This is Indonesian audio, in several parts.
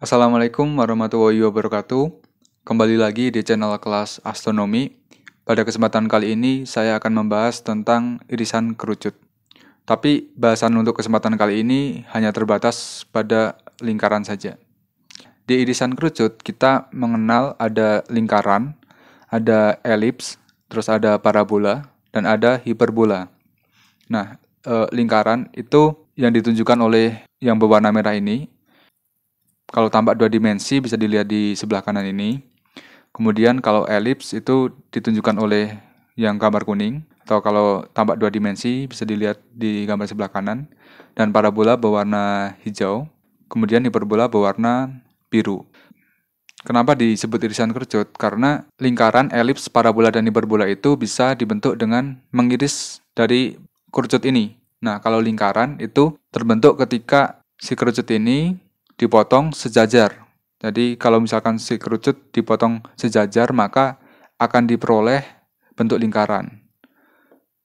Assalamualaikum warahmatullahi wabarakatuh. Kembali lagi di channel kelas astronomi. Pada kesempatan kali ini saya akan membahas tentang irisan kerucut. Tapi bahasan untuk kesempatan kali ini hanya terbatas pada lingkaran saja. Di irisan kerucut kita mengenal ada lingkaran, ada elips, terus ada parabola, dan ada hiperbola. Nah, lingkaran itu yang ditunjukkan oleh yang berwarna merah ini. Kalau tampak dua dimensi bisa dilihat di sebelah kanan ini. Kemudian kalau elips itu ditunjukkan oleh yang gambar kuning. Atau kalau tampak dua dimensi bisa dilihat di gambar sebelah kanan. Dan parabola berwarna hijau. Kemudian hiperbola berwarna biru. Kenapa disebut irisan kerucut? Karena lingkaran, elips, parabola, dan hiperbola itu bisa dibentuk dengan mengiris dari kerucut ini. Nah, kalau lingkaran itu terbentuk ketika si kerucut ini dipotong sejajar. Jadi kalau misalkan si kerucut dipotong sejajar, maka akan diperoleh bentuk lingkaran.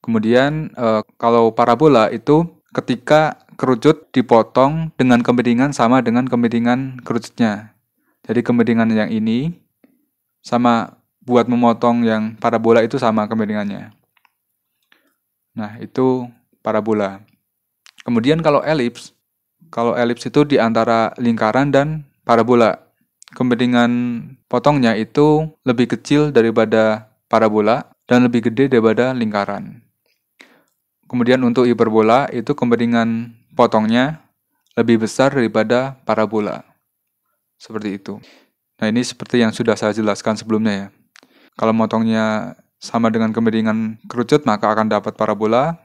Kemudian kalau parabola itu ketika kerucut dipotong dengan kemiringan sama dengan kemiringan kerucutnya. Jadi kemiringan yang ini sama buat memotong yang parabola itu sama kemiringannya. Nah, itu parabola. Kemudian kalau elips itu di antara lingkaran dan parabola. Kemiringan potongnya itu lebih kecil daripada parabola dan lebih gede daripada lingkaran. Kemudian untuk hiperbola itu kemiringan potongnya lebih besar daripada parabola. Seperti itu. Nah, ini seperti yang sudah saya jelaskan sebelumnya ya. Kalau motongnya sama dengan kemiringan kerucut maka akan dapat parabola.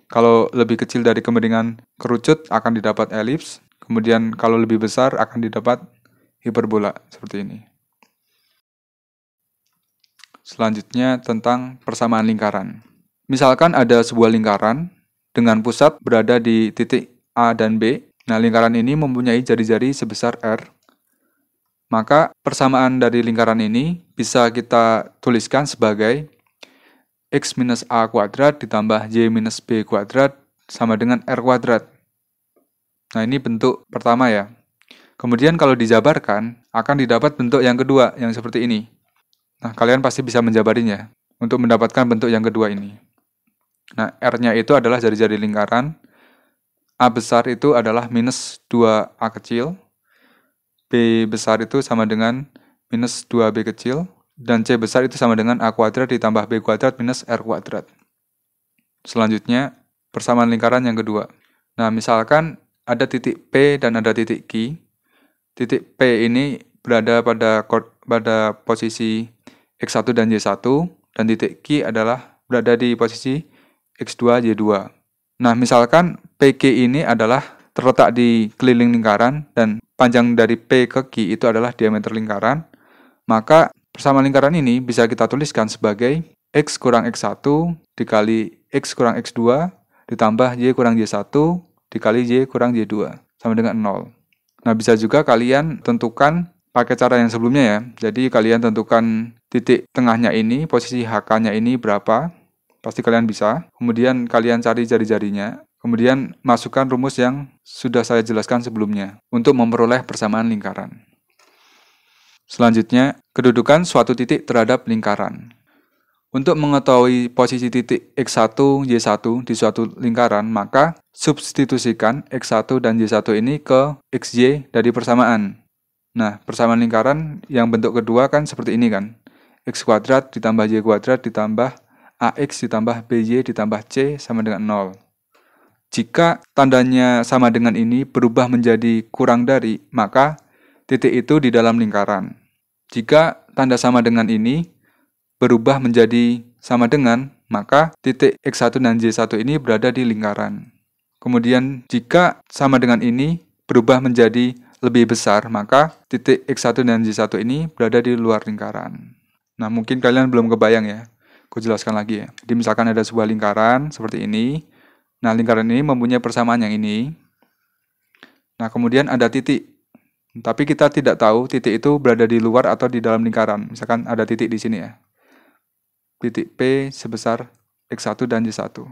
Kalau lebih kecil dari kemiringan kerucut akan didapat elips, kemudian kalau lebih besar akan didapat hiperbola, seperti ini. Selanjutnya tentang persamaan lingkaran. Misalkan ada sebuah lingkaran dengan pusat berada di titik A dan B. Nah, lingkaran ini mempunyai jari-jari sebesar R. Maka persamaan dari lingkaran ini bisa kita tuliskan sebagai X minus A kuadrat ditambah Y minus B kuadrat sama dengan R kuadrat. Nah, ini bentuk pertama ya. Kemudian kalau dijabarkan, akan didapat bentuk yang kedua, yang seperti ini. Nah, kalian pasti bisa menjabarinya untuk mendapatkan bentuk yang kedua ini. Nah, R-nya itu adalah jari-jari lingkaran. A besar itu adalah minus 2A kecil. B besar itu sama dengan minus 2B kecil. Dan C besar itu sama dengan A kuadrat ditambah B kuadrat minus R kuadrat. Selanjutnya, persamaan lingkaran yang kedua. Nah, misalkan ada titik P dan ada titik Q. Titik P ini berada pada posisi X1 dan Y1, dan titik Q adalah berada di posisi X2, Y2. Nah, misalkan PQ ini adalah terletak di keliling lingkaran, dan panjang dari P ke Q itu adalah diameter lingkaran, maka persamaan lingkaran ini bisa kita tuliskan sebagai X kurang X1 dikali X kurang X2 ditambah Y kurang Y1 dikali Y kurang Y2 sama dengan 0. Nah, bisa juga kalian tentukan pakai cara yang sebelumnya ya. Jadi kalian tentukan titik tengahnya ini, posisi HK-nya ini berapa. Pasti kalian bisa. Kemudian kalian cari jari-jarinya. Kemudian masukkan rumus yang sudah saya jelaskan sebelumnya untuk memperoleh persamaan lingkaran. Selanjutnya, kedudukan suatu titik terhadap lingkaran. Untuk mengetahui posisi titik X1, Y1 di suatu lingkaran, maka substitusikan X1 dan Y1 ini ke XY dari persamaan. Nah, persamaan lingkaran yang bentuk kedua kan seperti ini kan. X kuadrat ditambah Y kuadrat ditambah AX ditambah BY ditambah C sama dengan 0. Jika tandanya sama dengan ini berubah menjadi kurang dari, maka titik itu di dalam lingkaran. Jika tanda sama dengan ini berubah menjadi sama dengan, maka titik X1 dan Y1 ini berada di lingkaran. Kemudian jika sama dengan ini berubah menjadi lebih besar, maka titik X1 dan Y1 ini berada di luar lingkaran. Nah, mungkin kalian belum kebayang ya. Aku jelaskan lagi ya. Jadi misalkan ada sebuah lingkaran seperti ini. Nah, lingkaran ini mempunyai persamaan yang ini. Nah, kemudian ada titik. Tapi kita tidak tahu titik itu berada di luar atau di dalam lingkaran. Misalkan ada titik di sini ya. Titik P sebesar X1 dan Y1.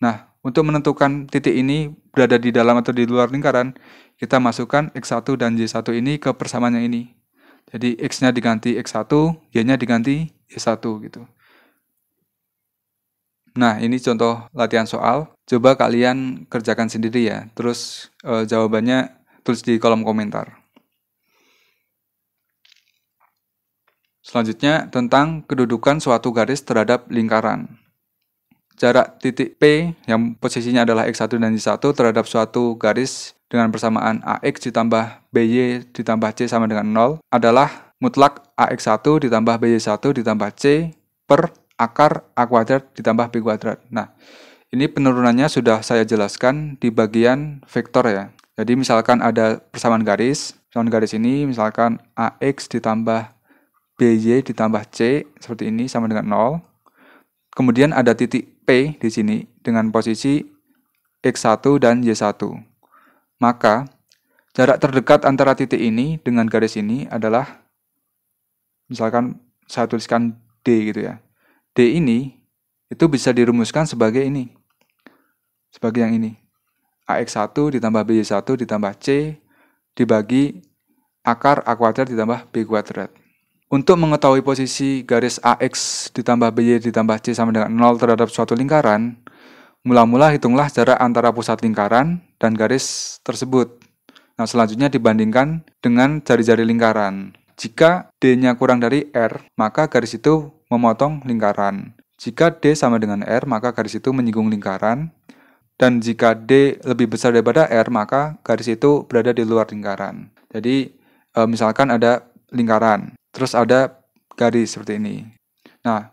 Nah, untuk menentukan titik ini berada di dalam atau di luar lingkaran, kita masukkan X1 dan Y1 ini ke persamaan yang ini. Jadi X-nya diganti X1, Y-nya diganti Y1 gitu. Nah, ini contoh latihan soal. Coba kalian kerjakan sendiri ya. Terus jawabannya tulis di kolom komentar. Selanjutnya, tentang kedudukan suatu garis terhadap lingkaran. Jarak titik P yang posisinya adalah X1 dan Y1 terhadap suatu garis dengan persamaan AX ditambah BY ditambah C sama dengan 0 adalah mutlak AX1 ditambah BY1 ditambah C per akar A kuadrat ditambah B kuadrat. Nah, ini penurunannya sudah saya jelaskan di bagian vektor ya. Jadi misalkan ada persamaan garis ini misalkan AX ditambah BY ditambah C seperti ini sama dengan 0. Kemudian ada titik P di sini dengan posisi X1 dan Y1. Maka jarak terdekat antara titik ini dengan garis ini adalah misalkan saya tuliskan D gitu ya. D ini itu bisa dirumuskan sebagai ini. Sebagai yang ini. AX1 ditambah BY1 ditambah C dibagi akar A kuadrat ditambah B kuadrat. Untuk mengetahui posisi garis AX ditambah BY ditambah C sama dengan 0 terhadap suatu lingkaran, mula-mula hitunglah jarak antara pusat lingkaran dan garis tersebut. Nah, selanjutnya dibandingkan dengan jari-jari lingkaran. Jika D-nya kurang dari R, maka garis itu memotong lingkaran. Jika D sama dengan R, maka garis itu menyinggung lingkaran. Dan jika D lebih besar daripada R, maka garis itu berada di luar lingkaran. Jadi, misalkan ada lingkaran, terus ada garis seperti ini. Nah,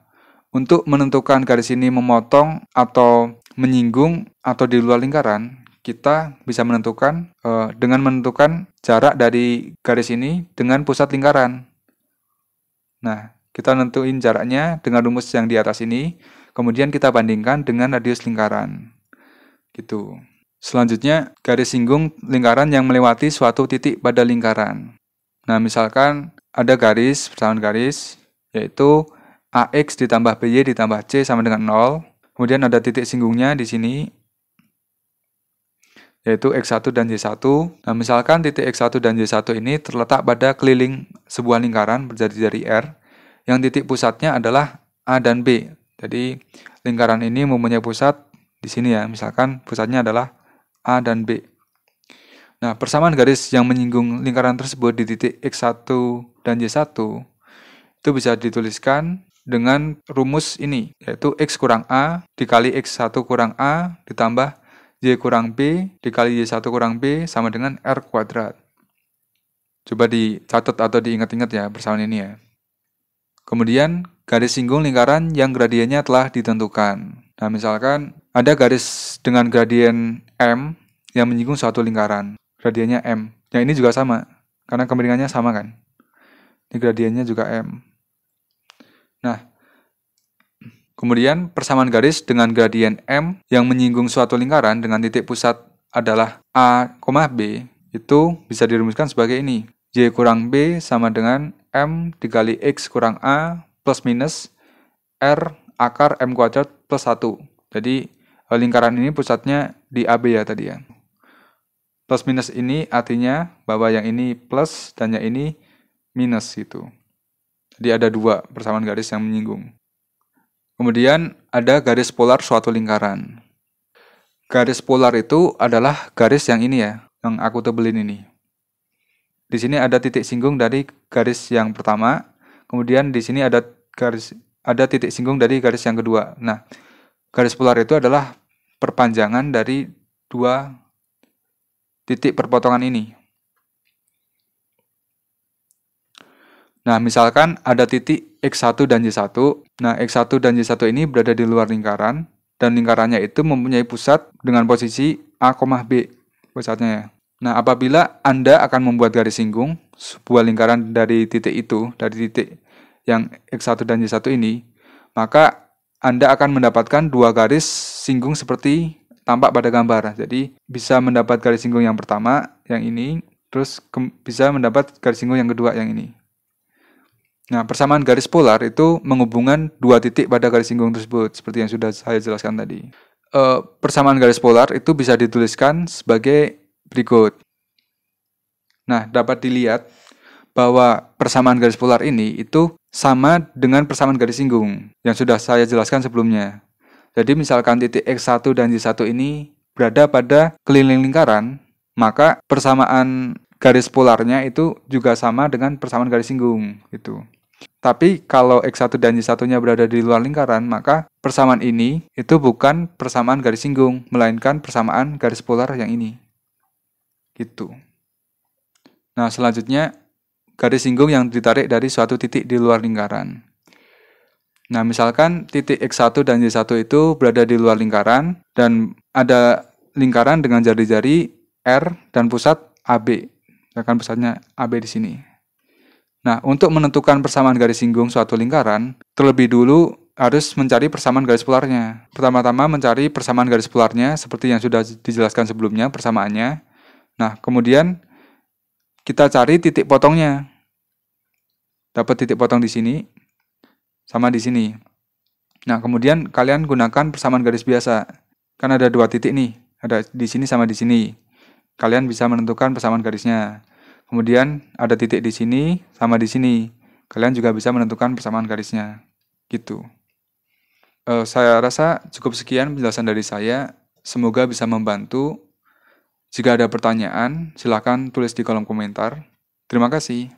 untuk menentukan garis ini memotong atau menyinggung atau di luar lingkaran, kita bisa menentukan dengan menentukan jarak dari garis ini dengan pusat lingkaran. Nah, kita nentuin jaraknya dengan rumus yang di atas ini, kemudian kita bandingkan dengan radius lingkaran. Gitu. Selanjutnya, garis singgung lingkaran yang melewati suatu titik pada lingkaran. Nah, misalkan ada garis, persamaan garis, yaitu AX ditambah BY ditambah C sama dengan 0. Kemudian ada titik singgungnya di sini, yaitu X1 dan Y1. Nah, misalkan titik X1 dan Y1 ini terletak pada keliling sebuah lingkaran berjari-jari R, yang titik pusatnya adalah A dan B. Jadi, lingkaran ini mempunyai pusat di sini ya, misalkan pusatnya adalah A dan B. Nah, persamaan garis yang menyinggung lingkaran tersebut di titik X1 dan Y1 itu bisa dituliskan dengan rumus ini, yaitu X kurang A dikali X1 kurang A ditambah Y kurang B dikali Y1 kurang B sama dengan R kuadrat. Coba dicatat atau diingat-ingat ya persamaan ini ya. Kemudian, garis singgung lingkaran yang gradiennya telah ditentukan. Nah, misalkan ada garis dengan gradien M yang menyinggung suatu lingkaran. Gradiennya M. Yang ini juga sama, karena kemiringannya sama kan. Ini gradiennya juga M. Nah, kemudian persamaan garis dengan gradien M yang menyinggung suatu lingkaran dengan titik pusat adalah A, B, itu bisa dirumuskan sebagai ini. Y kurang B sama dengan M dikali X kurang A plus minus R akar M kuadrat plus 1. Jadi, lingkaran ini pusatnya di AB ya tadi ya. Plus minus ini artinya bahwa yang ini plus dan yang ini minus gitu. Jadi ada dua persamaan garis yang menyinggung. Kemudian ada garis polar suatu lingkaran. Garis polar itu adalah garis yang ini ya, yang aku tebelin ini. Di sini ada titik singgung dari garis yang pertama, kemudian di sini ada titik singgung dari garis yang kedua. Nah, garis polar itu adalah perpanjangan dari dua titik perpotongan ini. Nah, misalkan ada titik X1 dan Y1. Nah, X1 dan Y1 ini berada di luar lingkaran, dan lingkarannya itu mempunyai pusat dengan posisi A, B pusatnya ya. Nah, apabila Anda akan membuat garis singgung sebuah lingkaran dari titik itu, dari titik yang X1 dan Y1 ini, maka Anda akan mendapatkan dua garis singgung seperti tampak pada gambar. Jadi, bisa mendapat garis singgung yang pertama, yang ini, terus bisa mendapat garis singgung yang kedua, yang ini. Nah, persamaan garis polar itu menghubungkan dua titik pada garis singgung tersebut, seperti yang sudah saya jelaskan tadi. persamaan garis polar itu bisa dituliskan sebagai berikut. Nah, dapat dilihat bahwa persamaan garis polar ini itu sama dengan persamaan garis singgung yang sudah saya jelaskan sebelumnya. Jadi misalkan titik X1 dan Y1 ini berada pada keliling lingkaran, maka persamaan garis polarnya itu juga sama dengan persamaan garis singgung gitu. Tapi kalau X1 dan Y1-nya berada di luar lingkaran, maka persamaan ini itu bukan persamaan garis singgung, melainkan persamaan garis polar yang ini. Gitu. Nah, selanjutnya garis singgung yang ditarik dari suatu titik di luar lingkaran. Nah, misalkan titik X1 dan Y1 itu berada di luar lingkaran dan ada lingkaran dengan jari-jari R dan pusat AB. Misalkan pusatnya AB di sini. Nah, untuk menentukan persamaan garis singgung suatu lingkaran, terlebih dulu harus mencari persamaan garis polarnya. Pertama-tama mencari persamaan garis polarnya seperti yang sudah dijelaskan sebelumnya persamaannya. Nah, kemudian kita cari titik potongnya. Dapat titik potong di sini, sama di sini. Nah, kemudian kalian gunakan persamaan garis biasa. Kan ada dua titik nih, ada di sini sama di sini. Kalian bisa menentukan persamaan garisnya. Kemudian ada titik di sini sama di sini. Kalian juga bisa menentukan persamaan garisnya. Gitu. Saya rasa cukup sekian penjelasan dari saya. Semoga bisa membantu. Jika ada pertanyaan, silakan tulis di kolom komentar. Terima kasih.